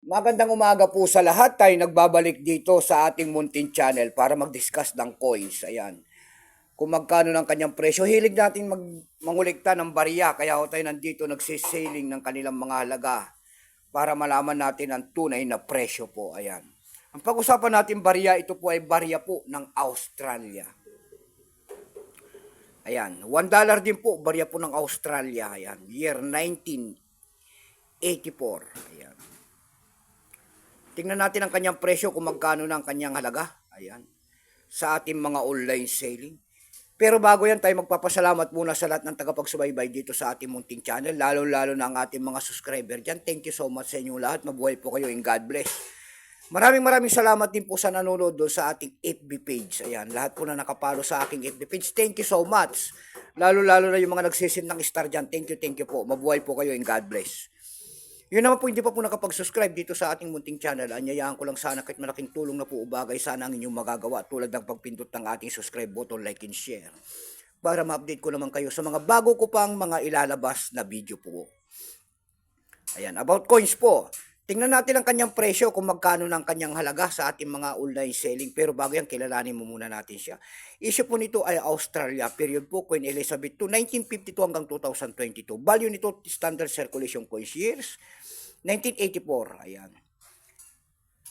Magandang umaga po sa lahat. Tayo nagbabalik dito sa ating Muntin Channel para mag-discuss ng coins. Ayan. Kung magkano ng kanyang presyo. Hilig natin mangulikta ng barya. Kaya tayo nandito nagsisailing ng kanilang mga halaga para malaman natin ang tunay na presyo po. Ayan. Ang pag-usapan natin barya, ito po ay barya po ng Australia. Ayan. $1 din po, barya po ng Australia. Ayan. Year 1984. Ayan. Tingnan natin ang kanyang presyo kung magkano na ang kanyang halaga. Ayan. Sa ating mga online selling. Pero bago yan, tayo magpapasalamat muna sa lahat ng tagapagsubaybay dito sa ating Munting Channel. Lalo-lalo na ang ating mga subscriber dyan. Thank you so much sa inyong lahat. Mabuhay po kayo and God bless. Maraming salamat din po sa nanonood doon sa ating FB page. Ayan, lahat po na nakapalo sa aking FB page. Thank you so much. Lalo-lalo na yung mga nagsisin ng star dyan. Thank you po. Mabuhay po kayo and God bless. Yun naman po, hindi pa po nakapag-subscribe dito sa ating Munting Channel. Anyayahan ko lang sana kahit malaking tulong na po ubagay sana ang inyong magagawa tulad ng pagpindot ng ating subscribe button, like and share. Para ma-update ko naman kayo sa mga bago ko pang mga ilalabas na video po. Ayan, about coins po. Tingnan natin ang kanyang presyo kung magkano ng kanyang halaga sa ating mga online selling. Pero bago yan, kilalanin mo muna natin siya. Issue po nito ay Australia, period po, Queen Elizabeth II, 1952 hanggang 2022. Value nito, standard circulation coins years, 1984, ayan.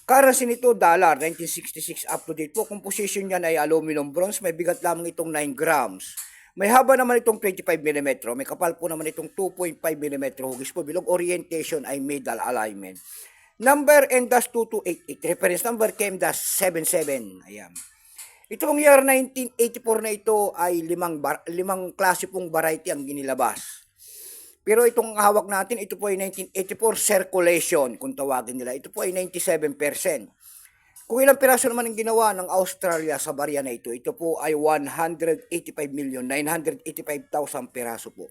Currency nito, dollar, 1966 up to date po. Composition niyan ay aluminum bronze, may bigat lamang itong 9 grams. May haba naman itong 25mm, may kapal po naman itong 2.5mm hugis po. Bilog orientation ay middle alignment. Number M-2288, reference number KM-77, ayan. Itong year 1984 na ito ay limang klase pong variety ang ginilabas. Pero itong hawak natin, ito po ay 1984 circulation, kung tawagin nila. Ito po ay 97%. Kung ilang piraso naman ang ginawa ng Australia sa barya na ito, ito po ay 185,985,000 piraso po.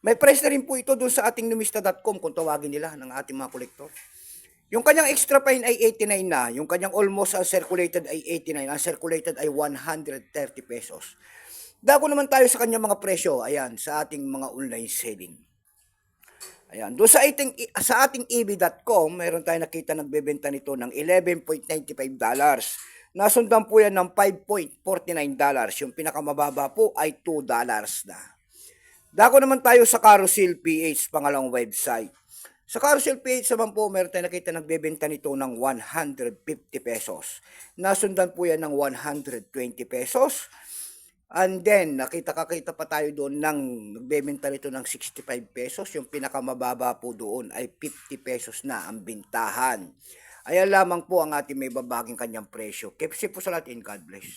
May price na rin po ito doon sa ating numista.com kung tawagin nila ng ating mga kolektor. Yung kanyang extra fine ay 89 na, yung kanyang almost uncirculated ay 89, uncirculated ay 130 pesos. Dago naman tayo sa kanyang mga presyo, ayan, sa ating mga online selling. Ayan, doon sa ating eb.com, meron tayong nakita nagbebenta nito ng $11.95. Nasundan po yan ng $5.49. Yung pinakamababa po ay $2 na. Dako naman tayo sa Carousel PH, pangalawang website. Sa Carousel PH naman po, meron tayong nakita nagbebenta nito ng 150 pesos. Nasundan po yan ng 120 pesos. And then, nakita pa tayo doon ng nagbebenta nito ng 65 pesos. Yung pinakamababa po doon ay 50 pesos na ang bintahan. Ayan lamang po ang ating may babaging kanyang presyo. Keep safe po sa lahat and God bless.